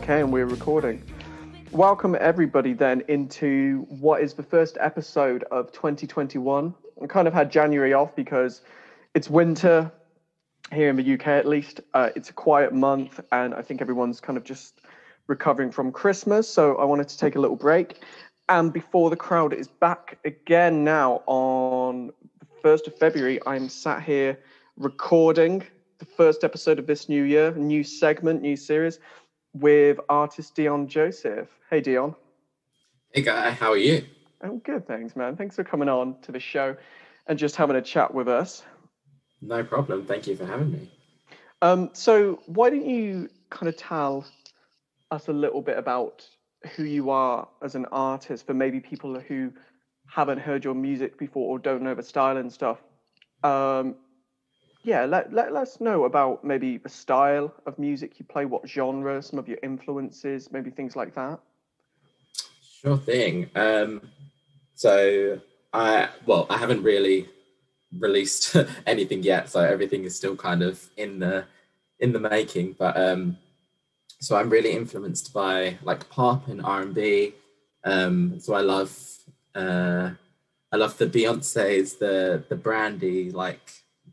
Okay, and we're recording. Welcome everybody then into what is the first episode of 2021. I kind of had January off because it's winter here in the UK at least. It's a quiet month and I think everyone's kind of just recovering from Christmas. So I wanted to take a little break. And before the crowd is back again now on the 1st of February, I'm sat here recording the first episode of this new year, new segment, new series, with artist Dion Joseph. Hey, Dion. Hey, Guy, how are you? I'm good, thanks, man. Thanks for coming on to the show and just having a chat with us. No problem. Thank you for having me. So why don't you kind of tell us a little bit about who you are as an artist for maybe people who haven't heard your music before or don't know the style and stuff. Let us know about maybe the style of music you play, what genre, some of your influences, maybe things like that. Sure thing. I haven't really released anything yet, so everything is still kind of in the making. But so I'm really influenced by like pop and R&B. So I love the Beyoncés, the Brandy, like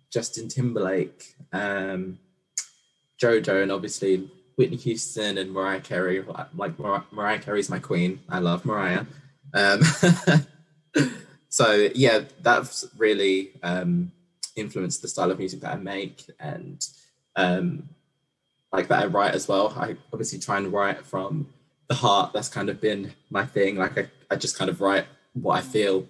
Justin Timberlake, JoJo, and obviously Whitney Houston and Mariah Carey. Like Mariah Carey's my queen. I love Mariah. So yeah, that's really influenced the style of music that I make and like that I write as well. I obviously try and write from the heart. That's kind of been my thing. Like I just kind of write what I feel.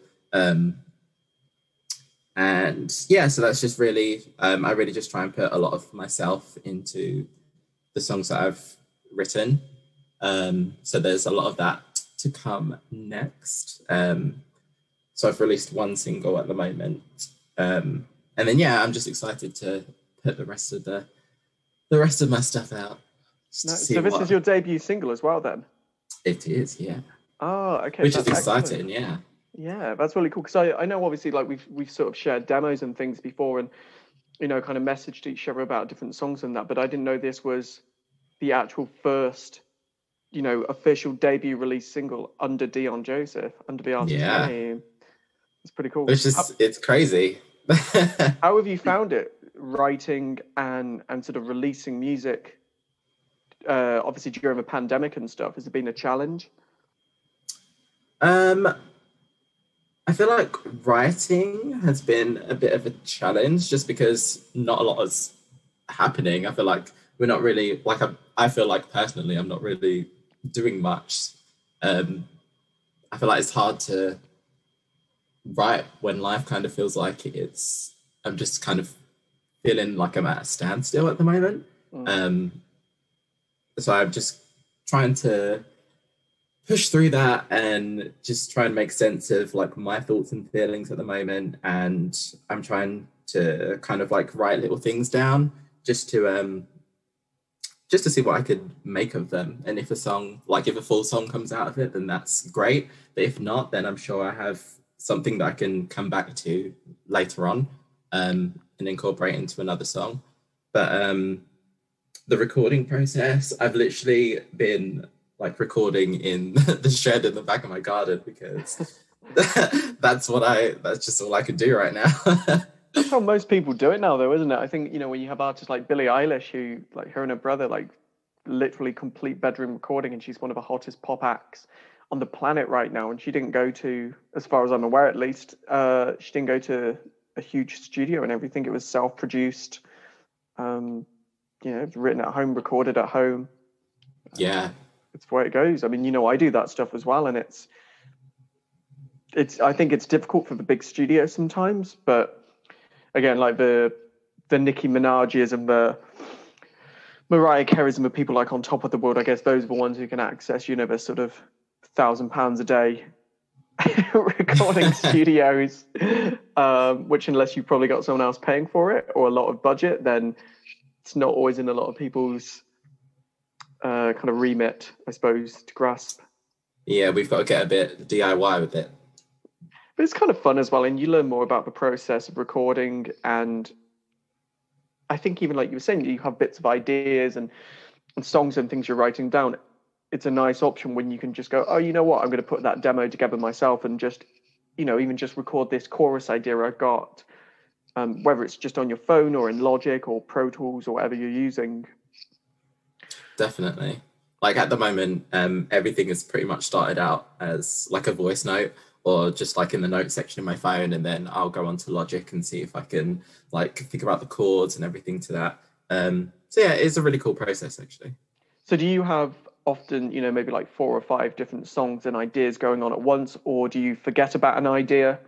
And yeah, so that's just really, I really just try and put a lot of myself into the songs that I've written. So there's a lot of that to come next. So I've released one single at the moment. And then, yeah, I'm just excited to put the rest of my stuff out. So this is your debut single as well then? It is, yeah. Oh, okay. Which is exciting, yeah. Yeah, that's really cool because I know obviously like we've sort of shared demos and things before and kind of messaged each other about different songs and that, but I didn't know this was the actual first official debut release single under Dion Joseph, under the artist name. It's pretty cool. It's crazy. How have you found it writing and sort of releasing music obviously during the pandemic and stuff? Has it been a challenge? I feel like writing has been a bit of a challenge just because not a lot is happening. I feel like we're not really, like, I feel like personally, I'm not really doing much. I feel like it's hard to write when life kind of feels like I'm just kind of feeling like I'm at a standstill at the moment. So I'm just trying to push through that and just try and make sense of like my thoughts and feelings at the moment. And I'm trying to kind of like write little things down just to see what I could make of them. And if a full song comes out of it, then that's great. But if not, then I'm sure I have something that I can come back to later on and incorporate into another song. But the recording process, I've literally been like recording in the shed in the back of my garden because that's just all I can do right now. That's how most people do it now though, isn't it? I think, when you have artists like Billie Eilish who, like her and her brother, like literally complete bedroom recording, and she's one of the hottest pop acts on the planet right now. And she didn't go to, as far as I'm aware at least, she didn't go to a huge studio and everything. It was self-produced, written at home, recorded at home. Yeah. It's the way it goes. I mean, I do that stuff as well, and it's. I think it's difficult for the big studios sometimes, but again, like the Nicki Minaj's and the Mariah Carey's and the people like on top of the world, I guess those are the ones who can access, the sort of £1,000 a day recording studios, which unless you've probably got someone else paying for it or a lot of budget, then it's not always in a lot of people's kind of remit, I suppose, to grasp. Yeah, we've got to get a bit DIY with it. But it's kind of fun as well, and you learn more about the process of recording. And I think even like you were saying, you have bits of ideas and songs and things you're writing down. it's a nice option when you can just go, oh, you know what, I'm going to put that demo together myself and just, even just record this chorus idea I've got, whether it's just on your phone or in Logic or Pro Tools or whatever you're using. Definitely. Like at the moment, everything is pretty much started out as like a voice note or just like in the note section of my phone, and then I'll go onto Logic and see if I can like figure out the chords and everything to that. So yeah, it's a really cool process actually. So do you have often, maybe like 4 or 5 different songs and ideas going on at once, or do you forget about an idea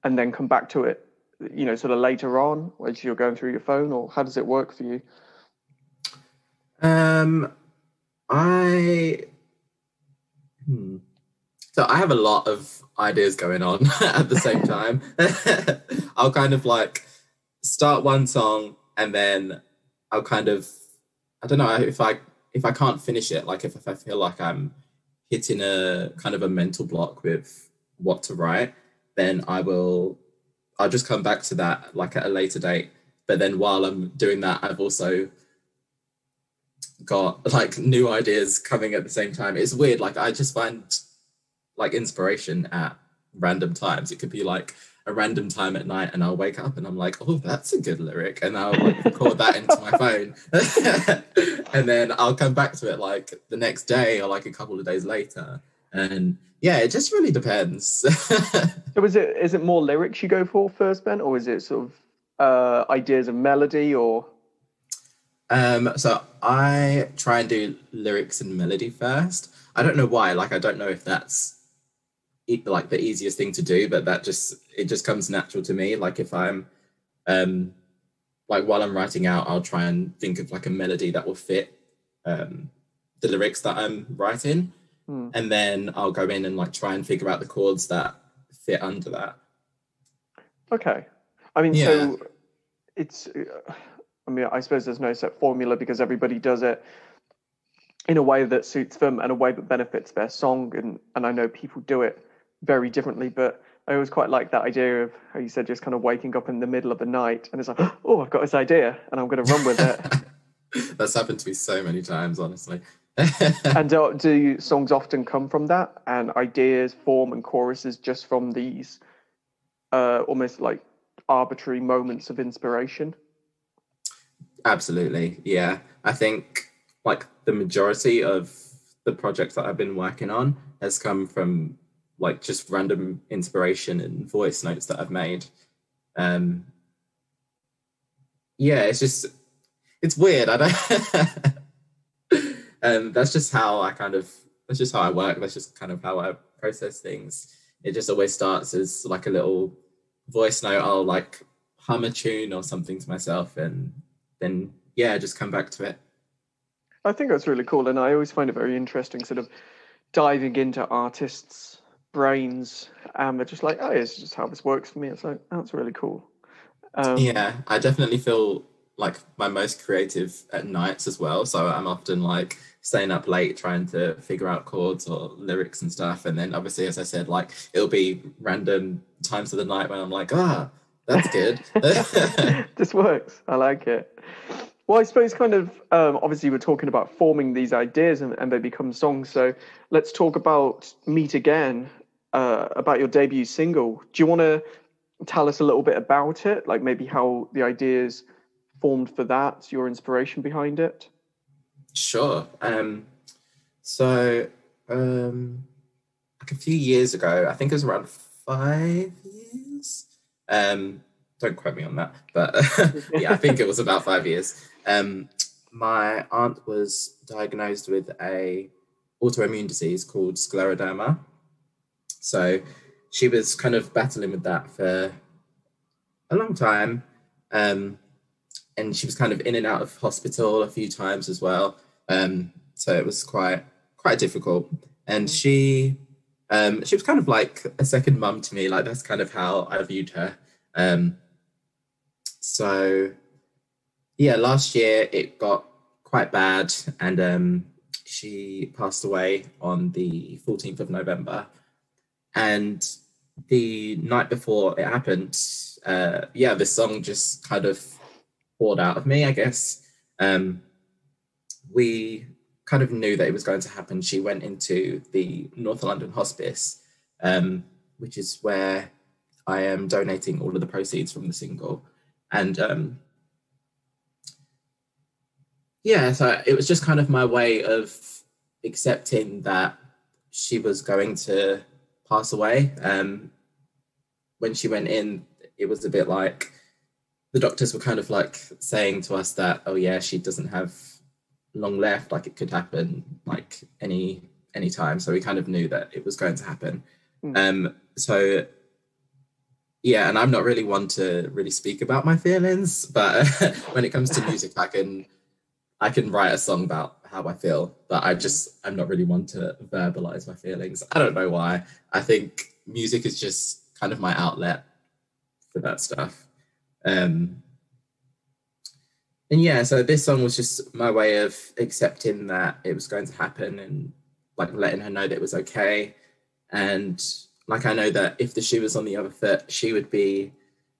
and then come back to it, sort of later on as you're going through your phone, or how does it work for you? I So I have a lot of ideas going on at the same time. I'll kind of like start one song and then I'll kind of, I don't know if I can't finish it, like if I feel like I'm hitting a kind of a mental block with what to write, then I'll just come back to that like at a later date. But then while I'm doing that, I've also got like new ideas coming at the same time. It's weird. Like I just find like inspiration at random times. It could be like a random time at night and I'll wake up and I'm like, oh, that's a good lyric. And I'll like record that into my phone. And then I'll come back to it like the next day or like a couple of days later. And yeah, it just really depends. So is it more lyrics you go for first, Ben, or is it sort of ideas of melody or? So I try and do lyrics and melody first. I don't know why. Like, I don't know if that's like the easiest thing to do, but it just comes natural to me. Like if I'm like while I'm writing out, I'll try and think of like a melody that will fit the lyrics that I'm writing. And then I'll go in and like try and figure out the chords that fit under that. Okay. I mean, yeah. So I suppose there's no set formula because everybody does it in a way that suits them and a way that benefits their song. And I know people do it very differently, but I always quite like that idea of how you said, just kind of waking up in the middle of the night and it's like, oh, I've got this idea and I'm going to run with it. That's happened to me so many times, honestly. And do songs often come from that, and ideas form and choruses just from these almost like arbitrary moments of inspiration? Absolutely, yeah. I think like the majority of the projects that I've been working on has come from like just random inspiration and voice notes that I've made. Yeah, it's weird. I don't that's just how I work. That's just kind of how I process things. It just always starts as like a little voice note. I'll like hum a tune or something to myself and then, yeah, just come back to it. I think that's really cool. And I always find it very interesting sort of diving into artists' brains. They're just like, oh, it's just how this works for me. It's like, that's really cool. Yeah, I definitely feel like my most creative at nights as well. So I'm often like staying up late trying to figure out chords or lyrics and stuff. And then obviously, as I said, like it'll be random times of the night when I'm like, that's good. This works. I like it. Well, I suppose kind of obviously we're talking about forming these ideas and they become songs. So let's talk about Meet Again, about your debut single. Do you want to tell us a little bit about it? Like maybe how the ideas formed for that, your inspiration behind it? Sure. So like a few years ago, I think it was around 5 years. Don't quote me on that, but yeah, I think it was about 5 years. My aunt was diagnosed with a autoimmune disease called scleroderma. So she was kind of battling with that for a long time. And she was kind of in and out of hospital a few times as well. So it was quite difficult. And she was kind of like a second mum to me. Like that's kind of how I viewed her. So yeah, last year it got quite bad and she passed away on the 14th of November. And the night before it happened, this song just kind of poured out of me, I guess. We kind of knew that it was going to happen, she went into the North London hospice, which is where I am donating all of the proceeds from the single. And yeah, so it was just kind of my way of accepting that she was going to pass away. When she went in, it was a bit like the doctors were kind of like saying to us that, oh yeah, she doesn't have long left, like it could happen like any time. So we kind of knew that it was going to happen. So yeah, and I'm not really one to really speak about my feelings, but when it comes to music, I can write a song about how I feel, but I'm not really one to verbalize my feelings. I don't know why. I think music is just kind of my outlet for that stuff. And yeah, so this song was just my way of accepting that it was going to happen and like letting her know that it was okay. And like, I know that if the shoe was on the other foot, she would be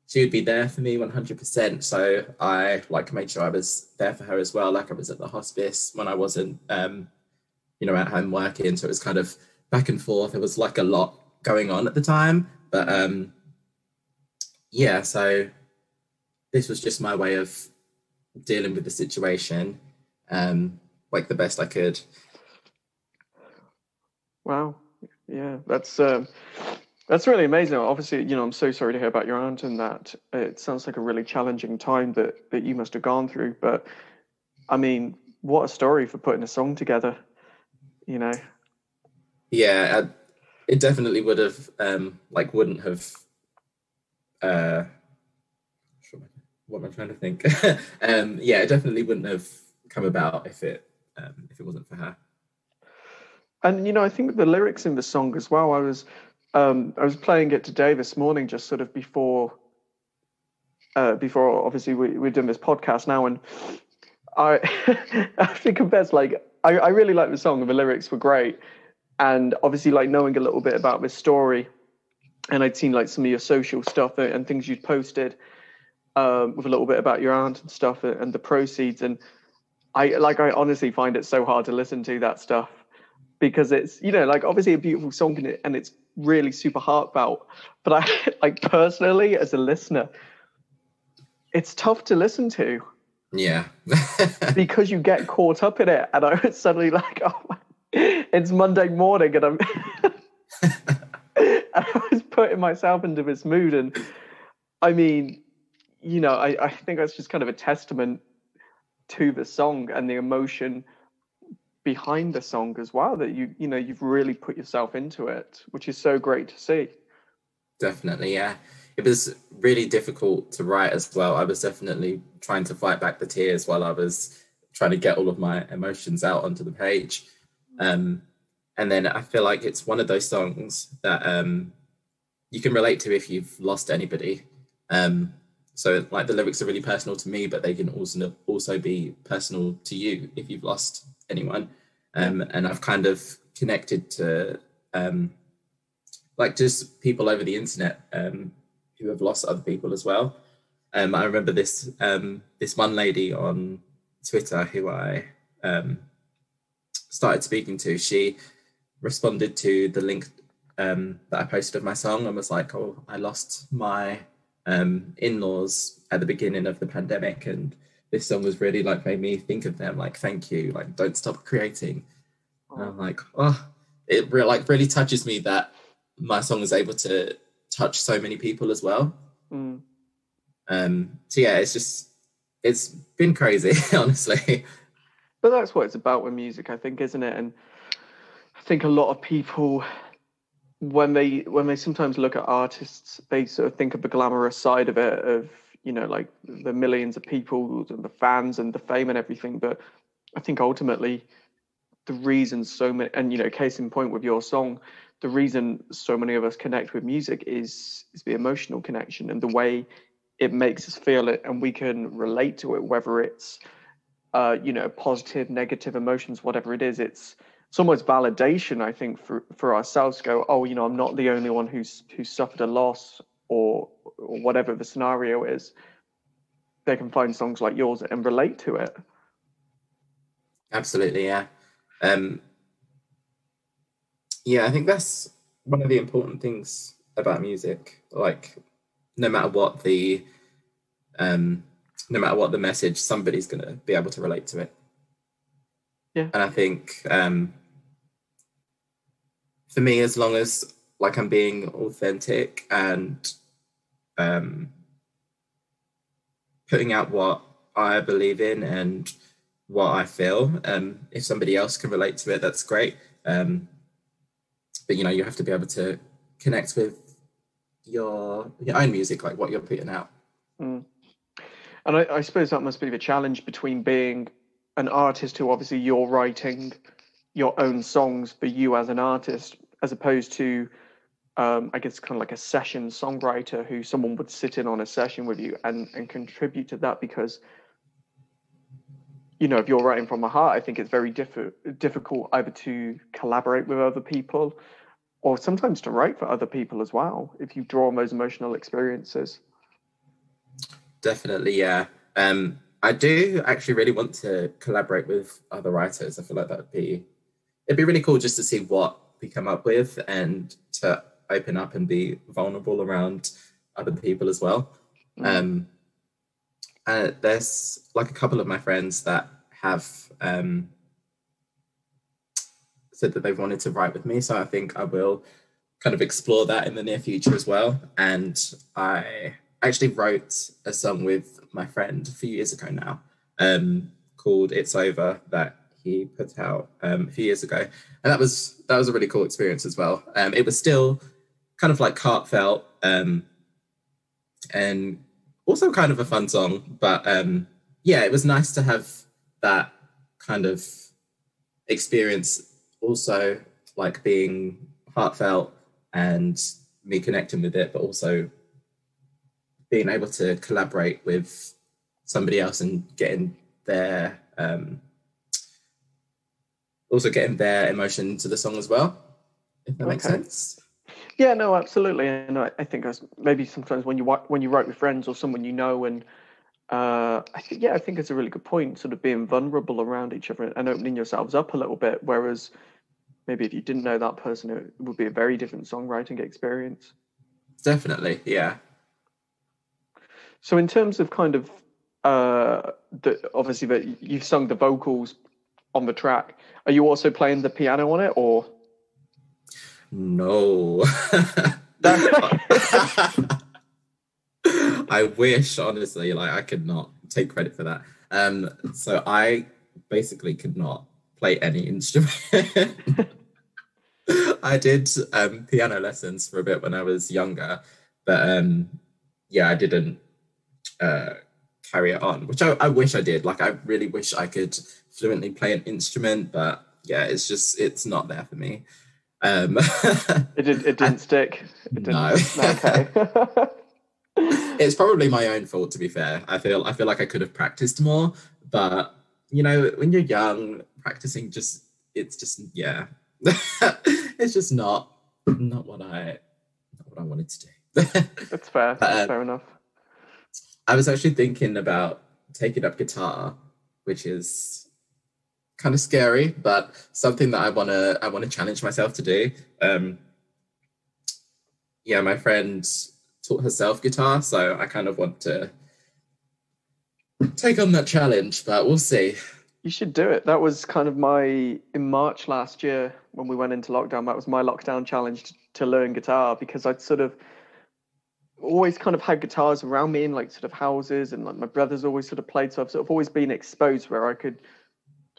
there for me 100%. So I like made sure I was there for her as well. Like I was at the hospice when I wasn't, at home working. So it was kind of back and forth. It was like a lot going on at the time, but yeah, so this was just my way of dealing with the situation, like the best I could. Wow. Yeah, that's really amazing. Obviously, I'm so sorry to hear about your aunt, and that it sounds like a really challenging time that you must have gone through. But I mean, what a story for putting a song together, Yeah, it definitely would have, wouldn't have. What am I trying to think? Yeah, it definitely wouldn't have come about if it wasn't for her. And I think the lyrics in the song as well. I was playing it today this morning, just sort of before obviously we're doing this podcast now, and I I think of best like I really like the song and the lyrics were great, and obviously like knowing a little bit about this story, and I'd seen like some of your social stuff and things you'd posted with a little bit about your aunt and stuff and the proceeds, and I honestly find it so hard to listen to that stuff because it's like obviously a beautiful song and it's really super heartfelt, but I like personally as a listener it's tough to listen to. Yeah. Because you get caught up in it, and I was suddenly like, oh, it's Monday morning and I was putting myself into this mood, and I mean, I think that's just kind of a testament to the song and the emotion behind the song as well, that you've really put yourself into it, which is so great to see. Definitely, yeah. It was really difficult to write as well. I was definitely trying to fight back the tears while I was trying to get all of my emotions out onto the page. And then I feel like it's one of those songs that you can relate to if you've lost anybody. So like the lyrics are really personal to me, but they can also be personal to you if you've lost anyone. And I've kind of connected to like just people over the internet who have lost other people as well. I remember this one lady on Twitter who I started speaking to. She responded to the link that I posted of my song and was like, "Oh, I lost my in-laws at the beginning of the pandemic, and this song was really like made me think of them. Like, thank you. Like, don't stop creating." And I'm like, oh, it really touches me that my song is able to touch so many people as well. So yeah, it's been crazy, honestly. But that's what it's about with music, I think, isn't it? And I think a lot of people, when they sometimes look at artists, they sort of think of the glamorous side of it, of like the millions of people and the fans and the fame and everything. But I think ultimately the reason so many, and case in point with your song, the reason so many of us connect with music is the emotional connection and the way it makes us feel it, and we can relate to it, whether it's positive, negative emotions, whatever it is. It's almost validation, I think, for ourselves to go, oh, I'm not the only one who's suffered a loss, or whatever the scenario is. They can find songs like yours and relate to it. Absolutely, yeah. Um, yeah, I think that's one of the important things about music. Like, no matter what the um, no matter what the message, somebody's gonna be able to relate to it. Yeah. And I think for me, as long as like I'm being authentic and um, putting out what I believe in and what I feel, if somebody else can relate to it, that's great. But you have to be able to connect with your own music, like what you're putting out. Mm. And I suppose that must be the challenge between being an artist who obviously you're writing your own songs for you as an artist, as opposed to, I guess, kind of like a session songwriter who someone would sit in on a session with you and contribute to that. Because, if you're writing from the heart, I think it's very difficult either to collaborate with other people or sometimes to write for other people as well, if you draw on those emotional experiences. Definitely, yeah. I do actually really want to collaborate with other writers. I feel like it'd be really cool just to see what we come up with and to open up and be vulnerable around other people as well. Mm. There's like a couple of my friends that have said that they've wanted to write with me, so I think I will kind of explore that in the near future as well. And I actually wrote a song with my friend a few years ago now, called "It's Over," that he put out a few years ago, and that was a really cool experience as well. It was still kind of like heartfelt, and also kind of a fun song, but yeah, it was nice to have that kind of experience also, like being heartfelt and me connecting with it, but also being able to collaborate with somebody else and getting their emotion into the song as well, if that makes sense. Yeah, no, absolutely. And I think maybe sometimes when you write with friends or someone and I think it's a really good point, sort of being vulnerable around each other and opening yourselves up a little bit. Whereas maybe if you didn't know that person, it would be a very different songwriting experience. Definitely, yeah. So in terms of kind of obviously that you've sung the vocals on the track, are you also playing the piano on it, or? No. I wish, honestly, like I could not take credit for that. So I basically could not play any instrument. I did piano lessons for a bit when I was younger, but yeah, I didn't carry it on, which I wish I did. Like I really wish I could fluently play an instrument, but yeah, it's not there for me. It didn't stick. It no. Didn't. Okay. It's probably my own fault, to be fair. I feel like I could have practiced more, but when you're young, practicing it's just yeah. It's just not what I wanted to do. That's fair. That's fair enough. I was actually thinking about taking up guitar, which is kind of scary, but something that I wanna challenge myself to do. Yeah, my friend taught herself guitar, so I kind of want to take on that challenge, but we'll see. You should do it. That was kind of in March last year when we went into lockdown. That was my lockdown challenge to learn guitar, because I'd sort of always kind of had guitars around me in like sort of houses, and like my brothers always sort of played. So I've sort of always been exposed where I could,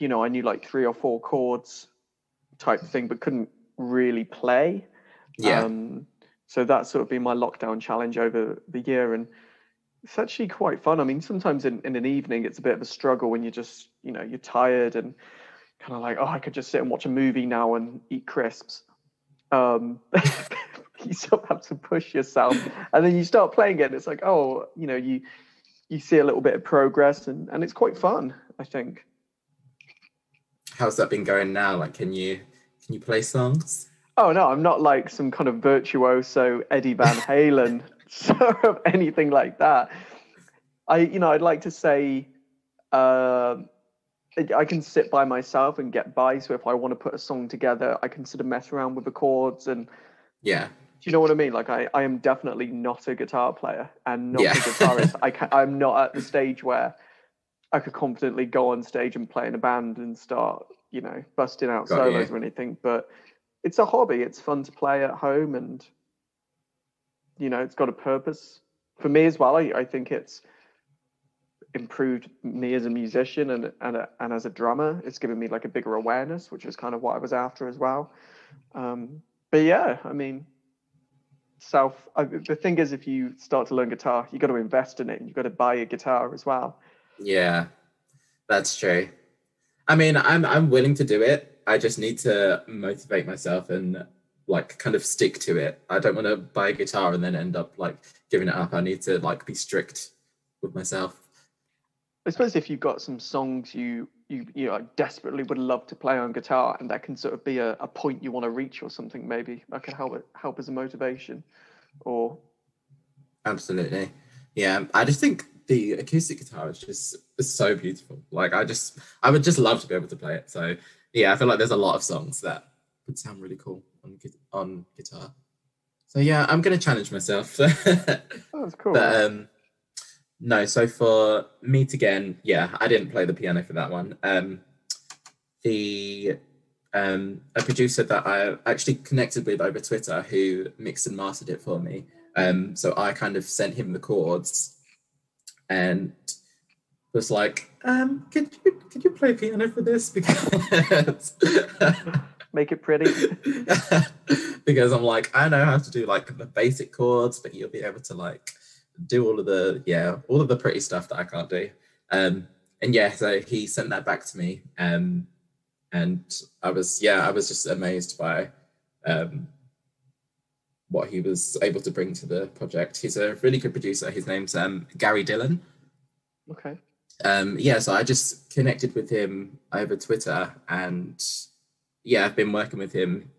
I knew like 3 or 4 chords type thing, but couldn't really play. Yeah. So that's sort of been my lockdown challenge over the year. And it's actually quite fun. I mean, sometimes in an evening, it's a bit of a struggle when you're just, you're tired and kind of like, oh, I could just sit and watch a movie now and eat crisps. You sort of have to push yourself, and then you start playing it. And it's like, oh, you see a little bit of progress, and it's quite fun, I think. How's that been going now? Like, can you play songs? Oh no, I'm not like some kind of virtuoso Eddie Van Halen sort of anything like that. I'd like to say, I can sit by myself and get by. So if I want to put a song together, I can sort of mess around with the chords. And do Yeah. you know what I mean? Like I am definitely not a guitar player and not Yeah. a guitarist. I'm not at the stage where I could confidently go on stage and play in a band and start, busting out Got solos you. or anything. But it's a hobby. It's fun to play at home, and it's got a purpose for me as well. I think it's improved me as a musician and as a drummer. It's given me like a bigger awareness, which is kind of what I was after as well. But yeah, I mean, the thing is, if you start to learn guitar, you got to invest in it, and you've got to buy a guitar as well. Yeah, that's true. I mean, I'm willing to do it. I just need to motivate myself and like kind of stick to it. I don't want to buy a guitar and then end up like giving it up. I need to like be strict with myself. I suppose if you've got some songs like desperately would love to play on guitar, and that can sort of be a point you want to reach or something, maybe that could help as a motivation. Or Absolutely. Yeah, I just think the acoustic guitar is so beautiful. Like I would just love to be able to play it. So yeah, I feel like there's a lot of songs that would sound really cool on guitar. So yeah, I'm gonna challenge myself. oh, that's cool. But no, so for Meet Again, yeah, I didn't play the piano for that one. The A producer that I actually connected with over Twitter who mixed and mastered it for me. So I kind of sent him the chords and was like, could you play piano for this? Because make it pretty. because I'm like, I know how to do like the basic chords, but you'll be able to like do all of the pretty stuff that I can't do. And yeah, so he sent that back to me. And I was just amazed by what he was able to bring to the project. He's a really good producer. His name's Gary Dillon. Okay. So I just connected with him over Twitter, and yeah, I've been working with him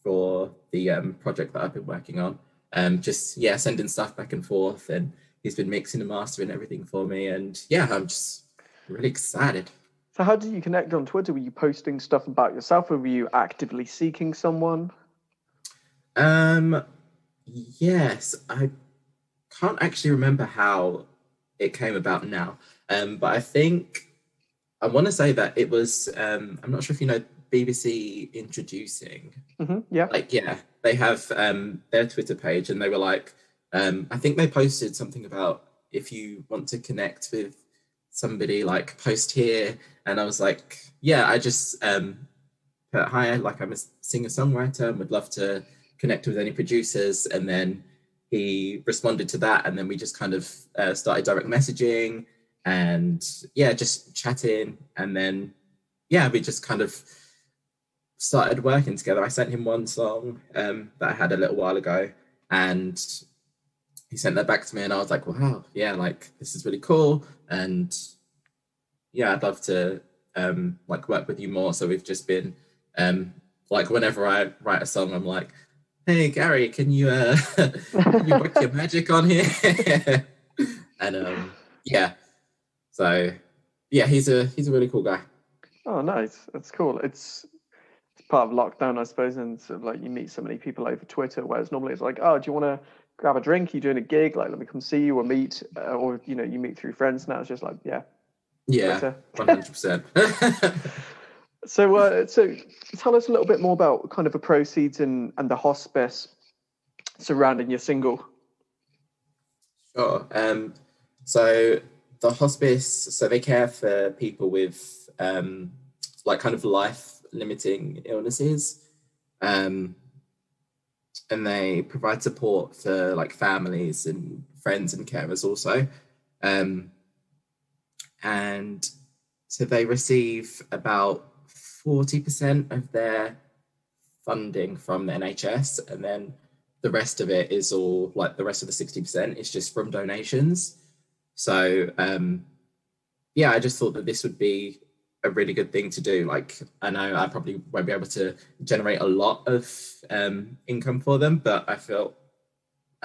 for the project that I've been working on. Sending stuff back and forth, and he's been mixing and mastering everything for me, and yeah, I'm just really excited. So how did you connect on Twitter? Were you posting stuff about yourself, or were you actively seeking someone? Yes, I can't actually remember how it came about now. But I think I want to say that it was. I'm not sure if you know BBC Introducing. Mm-hmm, yeah. Like, yeah, they have their Twitter page, and they were like, I think they posted something about if you want to connect with somebody, like post here, and I was like, yeah, I just put hi, like I'm a singer songwriter and would love to connect with any producers, and then he responded to that, and then we just kind of started direct messaging and yeah, just chatting, and then yeah, we just kind of started working together. I sent him one song that I had a little while ago, and he sent that back to me, and I was like, wow, yeah, like this is really cool, and yeah, I'd love to like work with you more. So we've just been like whenever I write a song, I'm like, hey Gary, can you can you work your magic on here? And yeah, so yeah, he's a really cool guy. Oh, nice. That's cool. It's part of lockdown, I suppose, and sort of like you meet so many people over Twitter, whereas normally it's like, oh, do you want to grab a drink? Are you doing a gig? Like, let me come see you or meet, or you meet through friends. Now it's just like, yeah, Yeah, Twitter. 100%. So tell us a little bit more about kind of the proceeds and the hospice surrounding your single. Sure. So the hospice, so they care for people with like kind of life limiting illnesses. And they provide support for like families and friends and carers also. And so they receive about 40% of their funding from the NHS, and then the rest of it is all like the rest of the 60% is just from donations. So yeah, I just thought that this would be a really good thing to do. Like, I know I probably won't be able to generate a lot of income for them, but I felt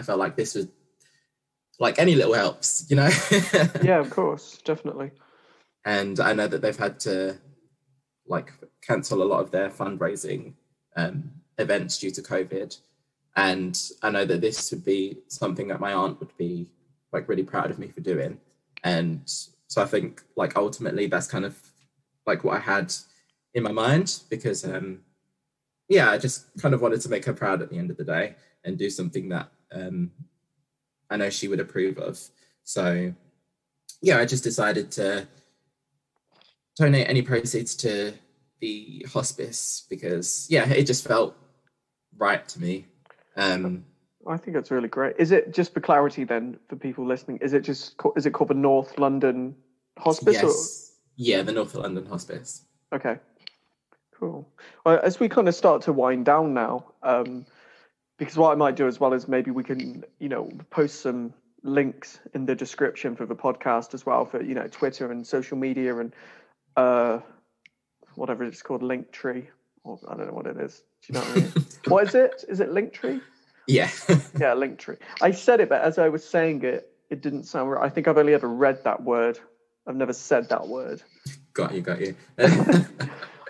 like this was like any little helps, you know? Yeah, of course, definitely. And I know that they've had to like cancel a lot of their fundraising events due to COVID. And I know that this would be something that my aunt would be like really proud of me for doing. And so I think like ultimately that's kind of like what I had in my mind, because yeah, I just kind of wanted to make her proud at the end of the day and do something that I know she would approve of. So yeah, I just decided to donate any proceeds to the hospice because yeah, it just felt right to me. I think it's really great. Is it, just for clarity then for people listening, is it called the North London Hospice? Yes. Yeah, the North London Hospice. Okay, cool. Well, as we kind of start to wind down now, because what I might do as well is maybe we can, post some links in the description for the podcast as well for, Twitter and social media and whatever it's called, Linktree, or I don't know what it is. Do you know what I mean? What is it? Is it Linktree? Yeah. Yeah, Linktree. I said it, but as I was saying it, it didn't sound right. I think I've only ever read that word. I've never said that word. Got you.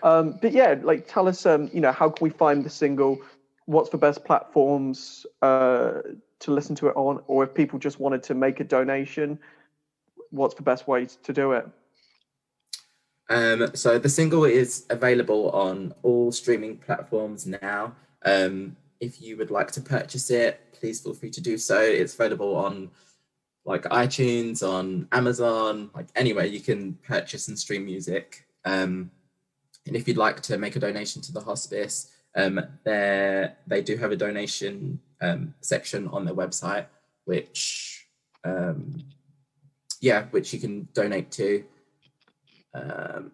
But yeah, like tell us, how can we find the single? What's the best platforms to listen to it on? Or if people just wanted to make a donation, what's the best way to do it? So the single is available on all streaming platforms now. If you would like to purchase it, please feel free to do so. It's available on like iTunes, on Amazon, like anywhere you can purchase and stream music. And if you'd like to make a donation to the hospice, they do have a donation section on their website, which you can donate to. I'm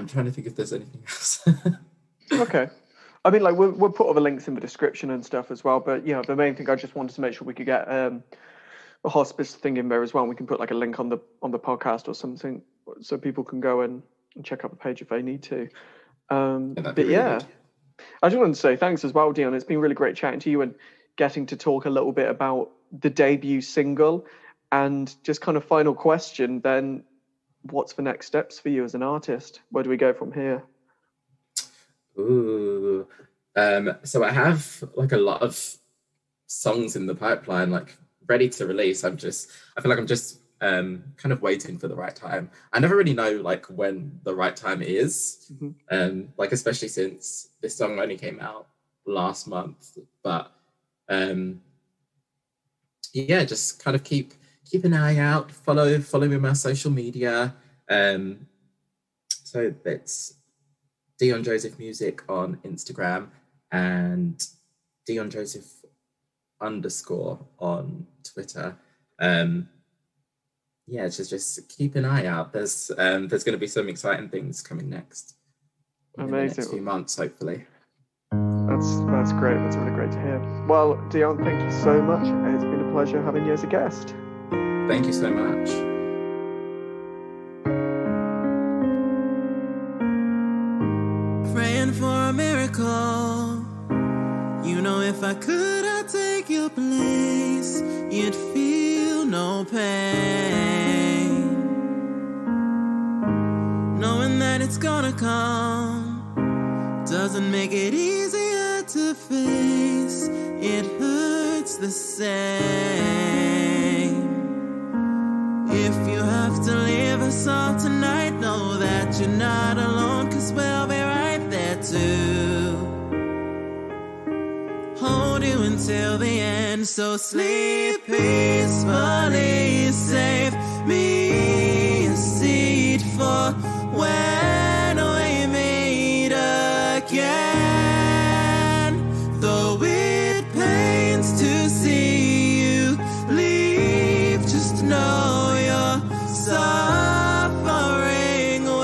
trying to think if there's anything else. Okay. I mean, like we'll put all the links in the description and stuff as well. But the main thing, I just wanted to make sure we could get a hospice thing in there as well. And we can put like a link on the podcast or something, so people can go and check out the page if they need to. But yeah, I just wanted to say thanks as well, Dion. It's been really great chatting to you and getting to talk a little bit about the debut single. And just kind of final question then, what's the next steps for you as an artist? Where do we go from here? Ooh. So I have like a lot of songs in the pipeline, like ready to release. I feel like I'm just kind of waiting for the right time. I never really know like when the right time is. Mm-hmm. Like especially since this song only came out last month. But just kind of keep an eye out, follow me on my social media. So it's Dion Joseph Music on Instagram and Dion Joseph _ on Twitter. Just keep an eye out. There's going to be some exciting things coming next. Amazing. In the next few months, hopefully. That's great. That's really great to hear. Well, Dion, thank you so much. It's been a pleasure having you as a guest. Thank you so much. Praying for a miracle. If I could, I'd take your place. You'd feel no pain. Knowing that it's gonna come doesn't make it easier to face. It hurts the same. If you have to leave us all tonight, know that you're not alone, 'cause we'll be right there too. Hold you until the end, so sleep peacefully. Save me a seat for when we meet again. Though it pains to see you leave, just know your suffering will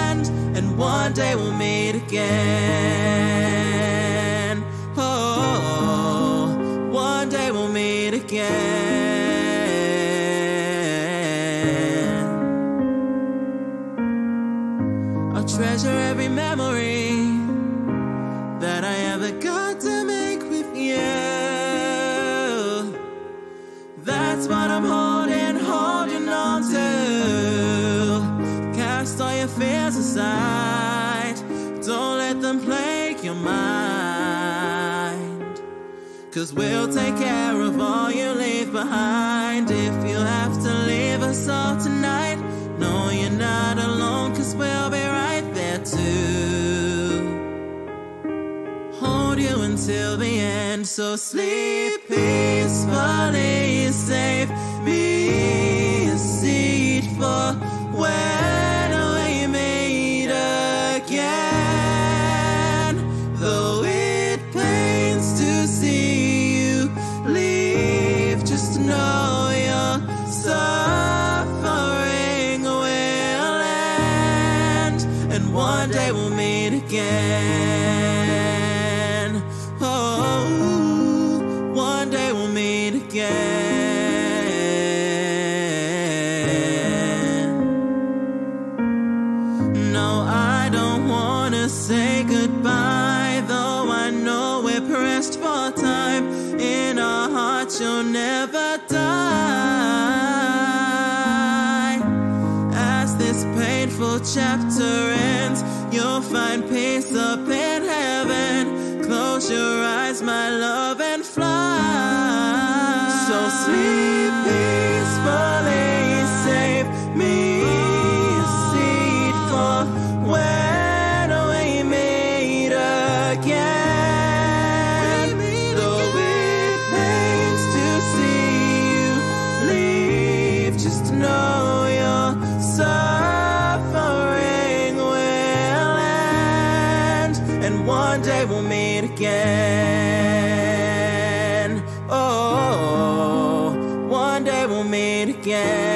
end, and one day we'll meet again. I'll treasure every memory that I ever got to make with you. That's what I'm holding. mind. 'Cause we'll take care of all you leave behind. If you have to leave us all tonight, no, you're not alone, 'cause we'll be right there too. Hold you until the end, so sleep peacefully. Save me a seat for when we meet again. Though it pains to see you leave, just know your suffering will end, and one day we'll meet again. Oh, one day we'll meet again. No, I don't wanna say goodbye, though I know we're pressed for time. In our hearts you'll never die. As this painful chapter ends, you'll find peace up in heaven. Close your eyes, my love, and fly. So sleep peacefully, save me a seat for when we meet again. Though it pains to see you leave, just know your suffering will end, and one day we'll meet again. Oh, one day we'll meet again.